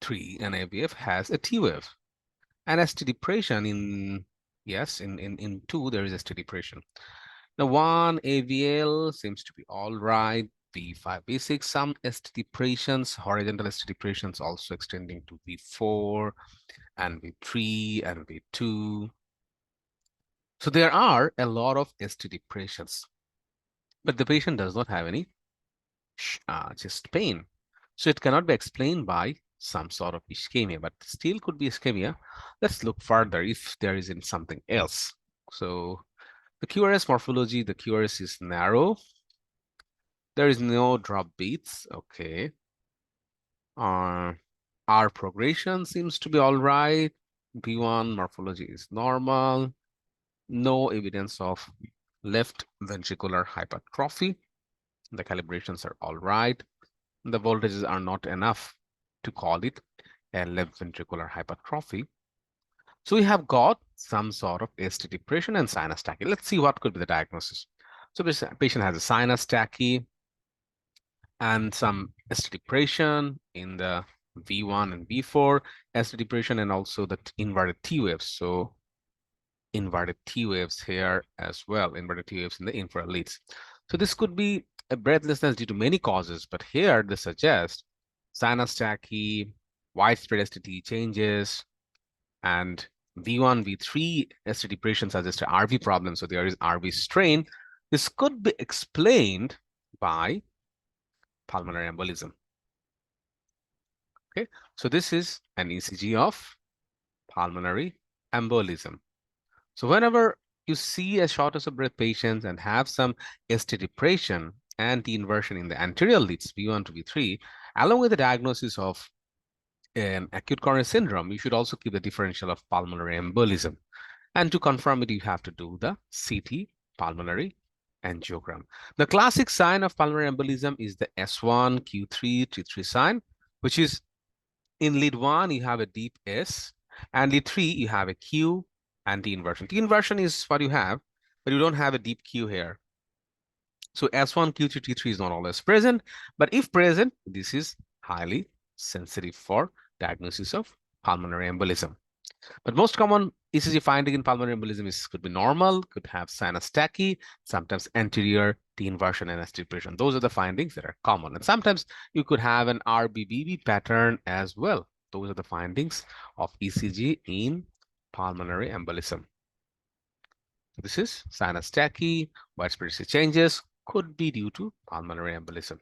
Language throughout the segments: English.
3, an AVF has a T wave. And ST depression in, yes, in 2, there is ST depression. Now, 1 AVL seems to be all right. V5, V6, some ST depressions, horizontal ST depressions also extending to V4 and V3 and V2. So there are a lot of ST depressions, but the patient does not have any chest pain. So it cannot be explained by some sort of ischemia, but still could be ischemia. Let's look further if there isn't something else. So the QRS morphology, the QRS is narrow. There is no drop beats. Okay. Our progression seems to be all right. B1 morphology is normal. No evidence of left ventricular hypertrophy. The calibrations are all right. The voltages are not enough to call it a left ventricular hypertrophy. So we have got some sort of ST depression and sinus tachy. Let's see what could be the diagnosis. So this patient has a sinus tachy and some ST depression in the V1 and V4, ST depression, and also the inverted T waves. So inverted T waves here as well, inverted T waves in the inferior leads. So this could be a breathlessness due to many causes, but here they suggest sinus tachy, widespread ST changes, and V1, V3 ST depression suggests a RV problem. So there is RV strain. This could be explained by pulmonary embolism. Okay, so this is an ECG of pulmonary embolism. So whenever you see a shortness of breath patients and have some ST depression and T inversion in the anterior leads, V1 to V3, along with the diagnosis of acute coronary syndrome, you should also keep the differential of pulmonary embolism. And to confirm it, you have to do the CT pulmonary angiogram. The classic sign of pulmonary embolism is the S1, Q3, T3 sign, which is in lead 1, you have a deep S, and lead 3, you have a Q and T inversion. T inversion is what you have, but you don't have a deep Q here. So S1, Q3, T3 is not always present, but if present, this is highly sensitive for diagnosis of pulmonary embolism. But most common ECG finding in pulmonary embolism could be normal, could have sinus tachy, sometimes anterior T inversion and ST depression. Those are the findings that are common. And sometimes you could have an RBBB pattern as well. Those are the findings of ECG in pulmonary embolism. This is sinus tachy, widespread ECG changes could be due to pulmonary embolism.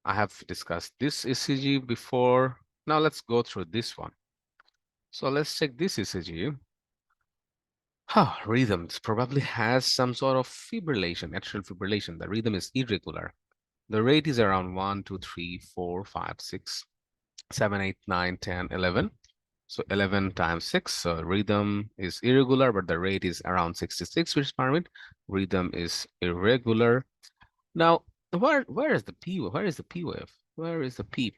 I have discussed this ECG before. Now let's go through this one. So let's check this ECG. Rhythms probably has some sort of fibrillation, atrial fibrillation. The rhythm is irregular. The rate is around 1, 2, 3, 4, 5, 6, 7, 8, 9, 10, 11. So 11 times 6. So rhythm is irregular, but the rate is around 66 beats per minute. Rhythm is irregular. Now, where is the P wave? Where is the P wave? Where is the P?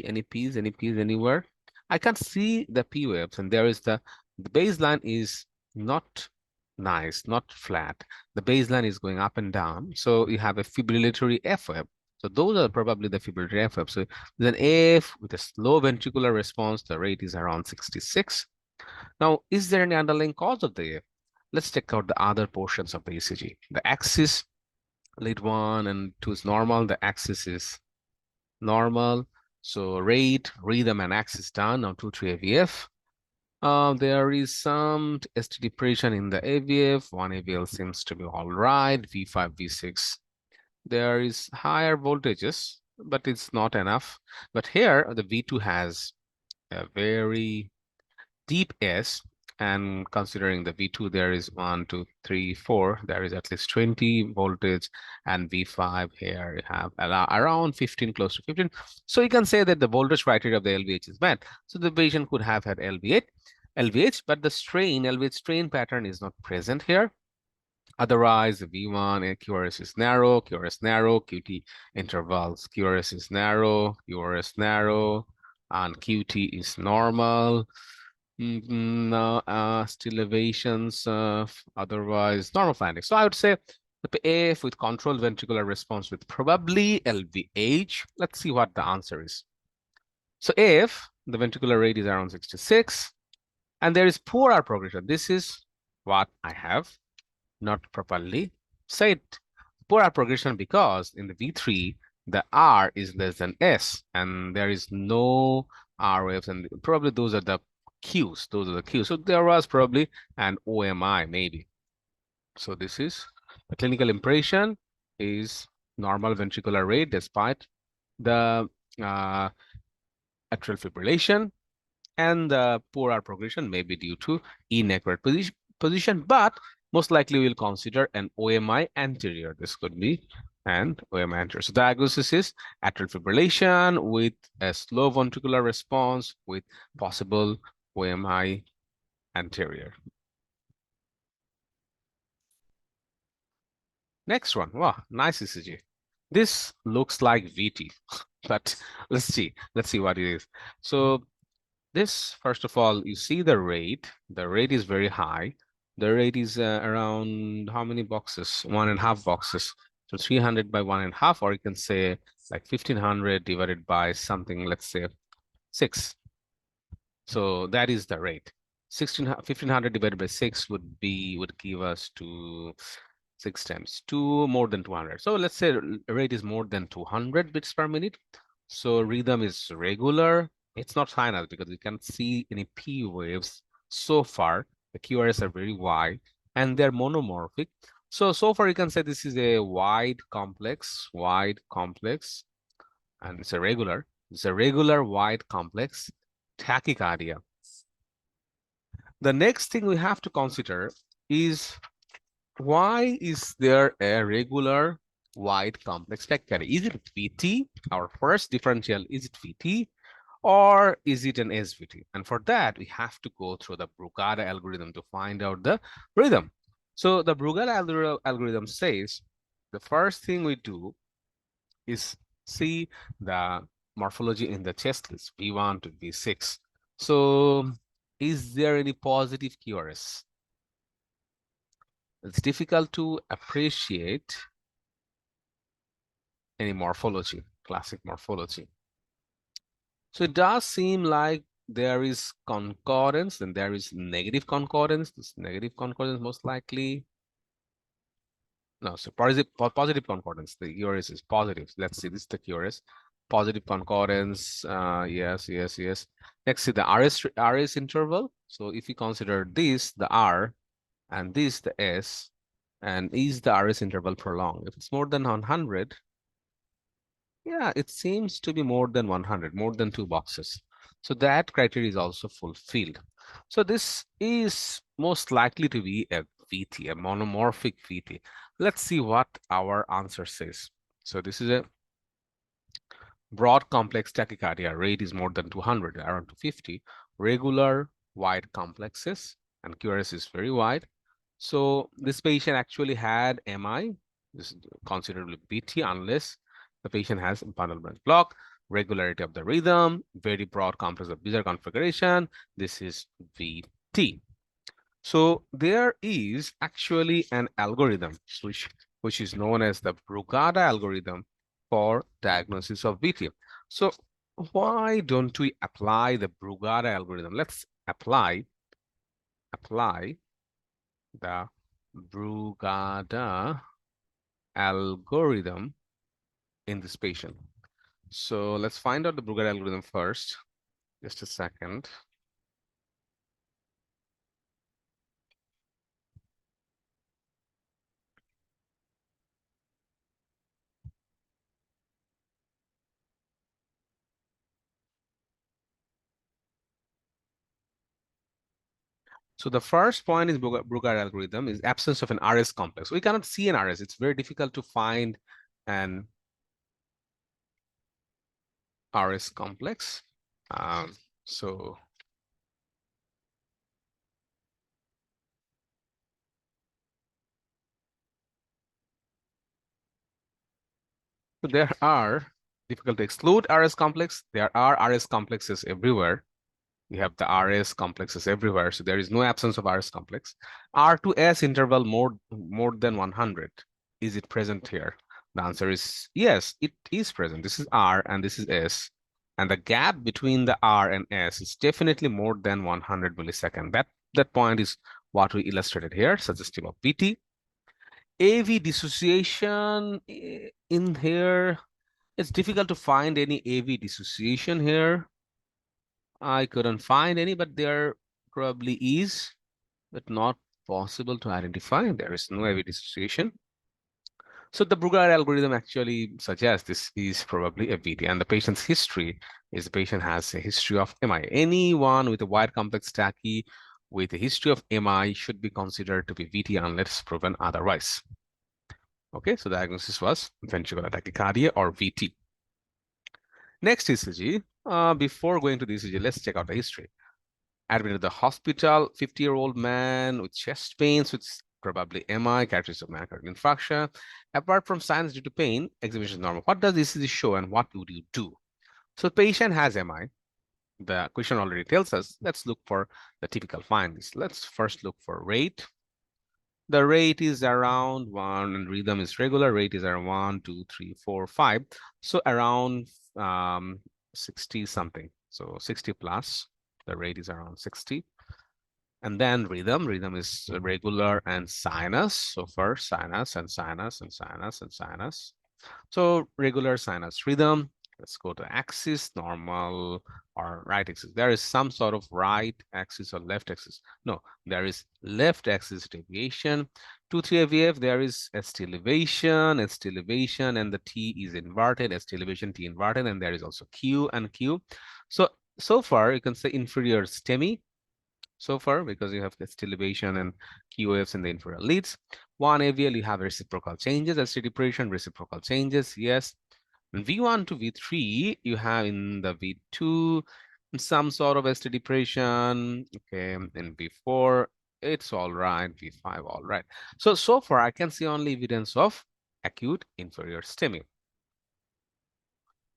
Any P's? Any P's anywhere? I can't see the P waves, and there is the baseline is not nice, not flat. The baseline is going up and down. So you have a fibrillatory F wave. So those are probably the fibrillatory F wave. So there's an AF with a slow ventricular response. The rate is around 66. Now, is there any underlying cause of the AF? Let's check out the other portions of the ECG. The axis, lead 1 and 2 is normal. The axis is normal. So rate, rhythm, and axis done. Now 2, 3 AVF. There is some ST depression in the AVF. 1 AVL seems to be all right. V5, V6. There is higher voltages, but it's not enough. But here, the V2 has a very deep S. And considering the V2, there is 1, 2, 3, 4. There is at least 20 voltage, and V5 here you have around 15, close to 15. So you can say that the voltage criteria of the LVH is met. So the patient could have had LVH, but the strain, LVH strain pattern is not present here. Otherwise, the V1 QRS is narrow, QT intervals, QRS is narrow, QRS narrow, and QT is normal. Still elevations, otherwise normal findings. So I would say the AF with controlled ventricular response with probably LVH. Let's see what the answer is. So if the ventricular rate is around 66 and there is poor R progression, this is what I have not properly said. Poor R progression because in the V3, the R is less than S and there is no R waves, and probably those are the Qs. Those are the Qs. So there was probably an OMI maybe. So this is the clinical impression is normal ventricular rate despite the uh, atrial fibrillation, and the poor R progression may be due to inaccurate position, but most likely we'll consider an OMI anterior. This could be an OMI anterior. So diagnosis is atrial fibrillation with a slow ventricular response with possible OMI anterior. Next one. Wow, nice ECG. This looks like VT, but let's see. Let's see what it is. So this, first of all, you see the rate. The rate is very high. The rate is around how many boxes? 1.5 boxes. So 300 by 1.5, or you can say like 1500 divided by something, let's say 6. So that is the rate. 1500 divided by 6 would give us to 6 times 2, more than 200. So let's say rate is more than 200 bits per minute. So rhythm is regular. It's not final because you can't see any P waves so far. The QRS are very wide and they're monomorphic. So far you can say this is a wide complex, and it's a regular. It's a regular wide complex tachycardia. The next thing we have to consider is, why is there a regular wide complex tachycardia? Is it VT? Our first differential, is it VT or is it an SVT? And for that, we have to go through the Brugada algorithm to find out the rhythm. So the Brugada algorithm says the first thing we do is see the morphology in the chest list, V1 to V6. So is there any positive QRS? It's difficult to appreciate any morphology, classic morphology. So it does seem like there is concordance and there is negative concordance. This negative concordance most likely. No, so positive concordance. The QRS is positive. Let's see, this is the QRS. Positive concordance. Yes. Next, see the RS interval. So if you consider this, the R, and this, the S, and is the RS interval prolonged? If it's more than 100, yeah, it seems to be more than 100, more than 2 boxes. So that criteria is also fulfilled. So this is most likely to be a VT, a monomorphic VT. Let's see what our answer says. So this is a broad complex tachycardia. Rate is more than 200, around 250. Regular wide complexes, and QRS is very wide. So this patient actually had MI. This is considerably BT unless the patient has bundle branch block, regularity of the rhythm, very broad complex of bizarre configuration. This is VT. So there is actually an algorithm which is known as the Brugada algorithm for diagnosis of VT. So why don't we apply the Brugada algorithm? Let's apply the Brugada algorithm in this patient. So let's find out the Brugada algorithm first. Just a second. So the first point is Brugada algorithm is absence of an RS complex. We cannot see an RS. It's very difficult to find an RS complex. So there are, difficult to exclude RS complex. There are RS complexes everywhere. We have the RS complexes everywhere. So there is no absence of RS complex. R to S interval more than 100. Is it present here? The answer is yes, it is present. This is R and this is S. And the gap between the R and S is definitely more than 100 millisecond. That point is what we illustrated here, suggestive of VT. AV dissociation in here, it's difficult to find any AV dissociation here. I couldn't find any, but there probably is, but not possible to identify. There is no AV dissociation. So the Brugger algorithm actually suggests this is probably a VT, and the patient's history is the patient has a history of MI. Anyone with a wide complex tachy with a history of MI should be considered to be VT unless proven otherwise. Okay, so the diagnosis was ventricular tachycardia or VT. Next ECG. Before going to the ECG, let's check out the history. Admitted to the hospital, 50-year-old man with chest pains with probably MI, characteristic of myocardial infarction. Apart from signs due to pain, exhibition is normal. What does ECG show and what would you do? So patient has MI. The question already tells us, let's look for the typical findings. Let's first look for rate. The rate is around 1 and rhythm is regular. Rate is around 1, 2, 3, 4, 5. So around 60 something. So 60 plus. The rate is around 60. And then rhythm is regular and sinus. So first sinus and sinus and sinus and sinus. So regular sinus rhythm. Let's go to axis, normal or right axis. There is some sort of right axis or left axis. No, there is left axis deviation. 2-3 AVF, there is ST elevation, and the T is inverted, ST elevation, T inverted, and there is also Q and Q. So far, you can say inferior STEMI, so far, because you have ST elevation and QFs in the inferior leads. 1 AVL, you have reciprocal changes, ST depression, reciprocal changes, yes. And V1 to V3, you have in the V2 some sort of ST depression, okay, in V4, it's all right, V5, all right. So far, I can see only evidence of acute inferior STEMI.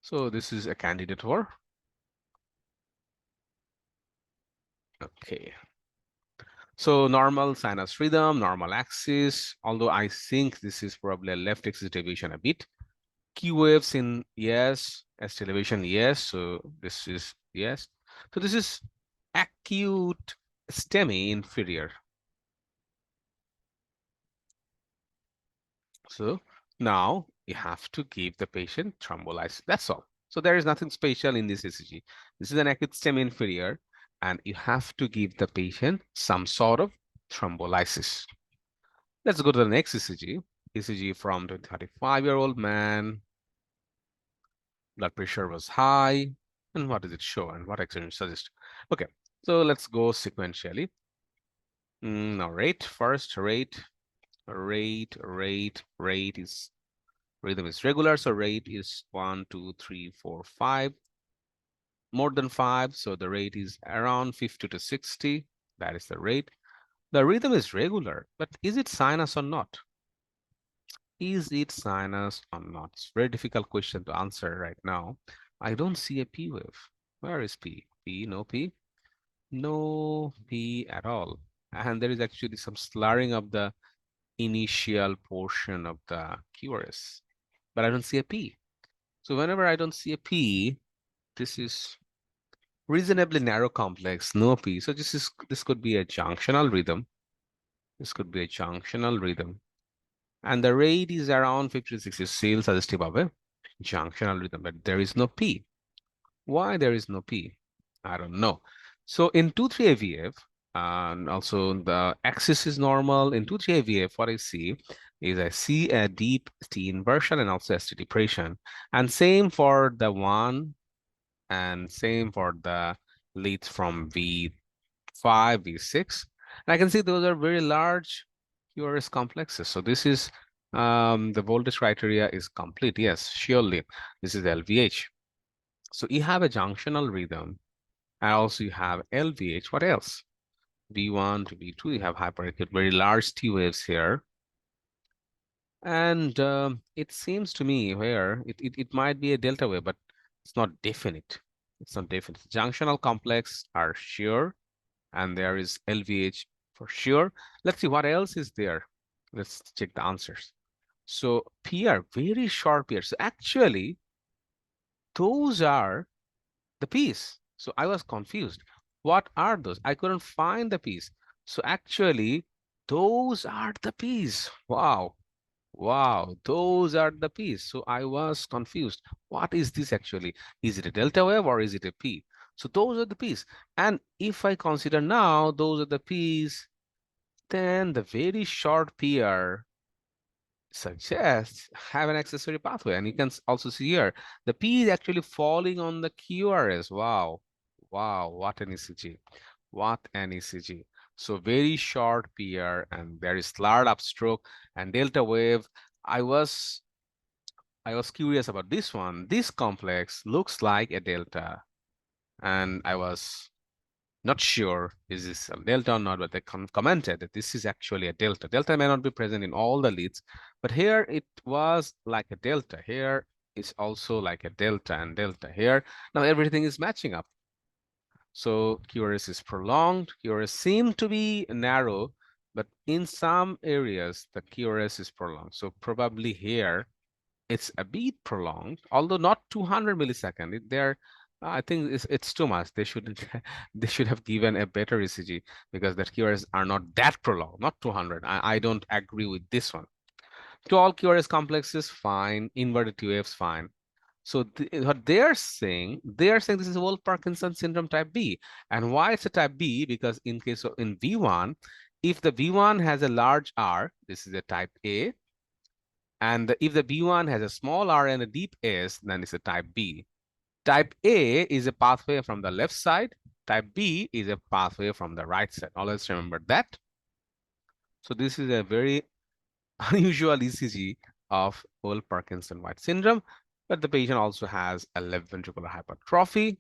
So this is a candidate for. Okay. So normal sinus rhythm, normal axis, although I think this is probably a left axis deviation a bit. Q waves in yes, ST elevation yes, so this is yes. So this is acute STEMI inferior. So now you have to give the patient thrombolysis. That's all. So there is nothing special in this ECG. This is an acute STEMI inferior, and you have to give the patient some sort of thrombolysis. Let's go to the next ECG. ECG from the 35-year-old man. Blood pressure was high. And what does it show? And what exercise suggest? Okay, so let's go sequentially. Now rate first, rate is rhythm is regular, so rate is 1, 2, 3, 4, 5. More than 5, so the rate is around 50 to 60. That is the rate. The rhythm is regular, but is it sinus or not? Is it sinus or not? It's a very difficult question to answer right now. I don't see a P wave. Where is P? P, no P? No P at all. And there is actually some slurring of the initial portion of the QRS, but I don't see a P. So whenever I don't see a P, this is reasonably narrow complex, no P. So this could be a junctional rhythm. This could be a junctional rhythm. And the rate is around 50 to 60 still suggestive of a junctional rhythm, but there is no P. Why there is no P? I don't know. So in 2-3 AVF, and also the axis is normal. In 2-3 AVF, what I see is I see a deep T inversion and also ST depression. And same for the 1 and same for the leads from V5, V6. And I can see those are very large QRS complexes. So this is the voltage criteria is complete. Yes, surely this is LVH. So you have a junctional rhythm, and also you have LVH. What else? V1 to V2, you have hyperacute, very large T waves here. And it seems to me where it might be a delta wave, but it's not definite. It's not definite. Junctional complex are sure, and there is LVH for sure. Let's see what else is there. Let's check the answers. So PR, very short PR. So actually, those are the P's. So I was confused. What are those? I couldn't find the P's. So actually, those are the P's. Wow. Wow, those are the P's. So I was confused. What is this actually? Is it a delta wave or is it a P? So those are the P's. And if I consider now those are the P's, then the very short PR suggests have an accessory pathway. And you can also see here, the P is actually falling on the QRS. Wow. Wow, what an ECG. What an ECG. So very short PR and there is slurred upstroke and delta wave. I was I was curious about this one. This complex looks like a delta, and I was not sure is this a delta or not, but they commented that this is actually a delta. Delta may not be present in all the leads, but here it was like a delta. Here is also like a delta and delta here. Now everything is matching up. So QRS is prolonged. QRS seemed to be narrow, but in some areas the QRS is prolonged. So probably here it's a bit prolonged, although not 200 millisecond. I think it's too much. They shouldn't. They should have given a better ECG because the QRS are not that prolonged, not 200. I don't agree with this one. To all QRS complexes, fine. Inverted TOFs, fine. So what they are saying this is Wolff-Parkinson syndrome type B. And why it's a type B? Because in case of in V1, if the V1 has a large R, this is a type A. And if the B1 has a small r and a deep S, then it's a type B. Type A is a pathway from the left side. Type B is a pathway from the right side. Always remember that. So this is a very unusual ECG of Wolff-Parkinson-White syndrome, but the patient also has a left ventricular hypertrophy.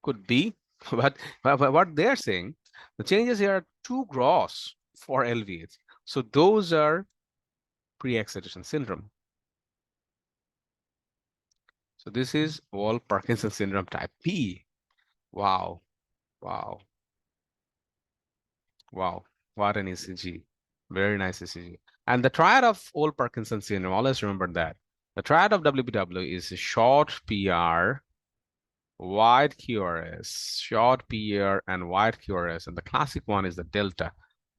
Could be, but what they're saying, the changes here are too gross for LVH. So those are pre-excitation syndrome. So this is Wolff-Parkinson syndrome type P. Wow, wow, wow. What an ECG. Very nice ECG. And the triad of Wolff-Parkinson syndrome, always remember that. The triad of WPW is a short PR, wide QRS, short PR, and wide QRS. And the classic one is the delta.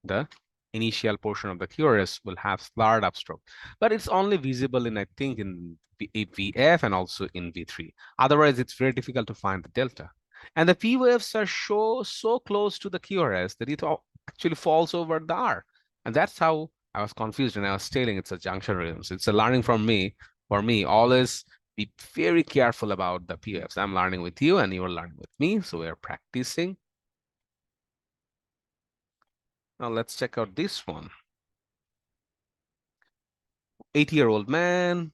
The initial portion of the QRS will have slurred upstroke, but it's only visible in, I think, in VF and also in V3. Otherwise, it's very difficult to find the delta. And the P waves are so close to the QRS that it actually falls over the R. And that's how I was confused and I was telling it's a junction rhythm. So it's a learning from me. For me, always be very careful about the PFs. I'm learning with you and you're learning with me. So we're practicing. Now let's check out this one. 80-year-old man,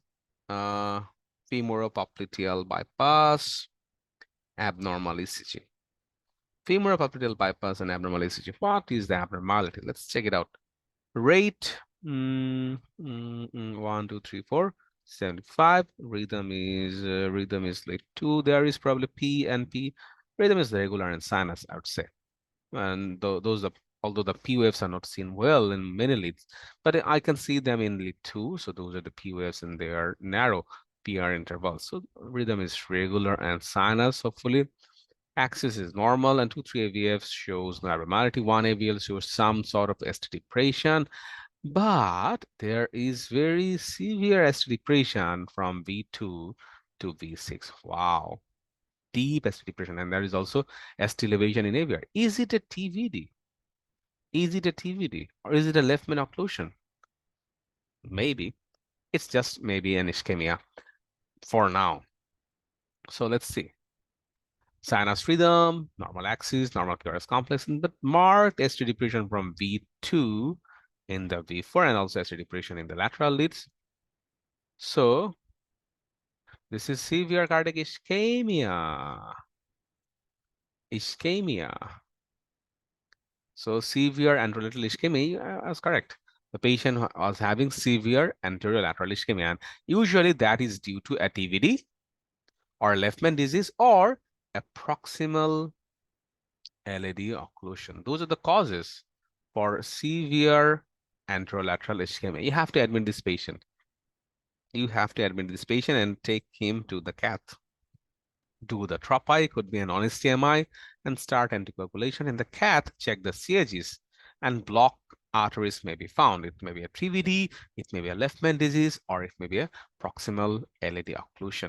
femoropopliteal bypass, abnormal ECG. Femoropopliteal bypass and abnormal ECG. What is the abnormality? Let's check it out. Rate 1, 2, 3, 4, 75. Rhythm is like 2. There is probably P and P. Rhythm is regular and sinus, I would say. And those are, although the P waves are not seen well in many leads, but I can see them in lead 2. So those are the P waves and they are narrow PR intervals. So rhythm is regular and sinus, hopefully. Axis is normal and 2, 3 AVFs shows no abnormality. 1 AVL shows some sort of ST depression, but there is very severe ST depression from V2 to V6. Wow. Deep ST depression, and there is also ST elevation in AVR. Is it a TVD? Is it a TVD or is it a left main occlusion? Maybe. It's just maybe an ischemia for now. So let's see. Sinus rhythm, normal axis, normal QRS complex, but marked ST depression from V2 in the V4 and also ST depression in the lateral leads. So this is severe cardiac ischemia. Ischemia. So severe anterolateral ischemia is correct. The patient was having severe anterolateral ischemia, and usually that is due to a TVD or left main disease or a proximal LAD occlusion. Those are the causes for severe anterolateral ischemia. You have to admit this patient. you have to admit this patient and take him to the cath. Do the tropi, could be an honest TMI, and start anticoagulation. In the cath, check the CAGs and block arteries may be found. It may be a TVD, it may be a left main disease, or it may be a proximal LAD occlusion.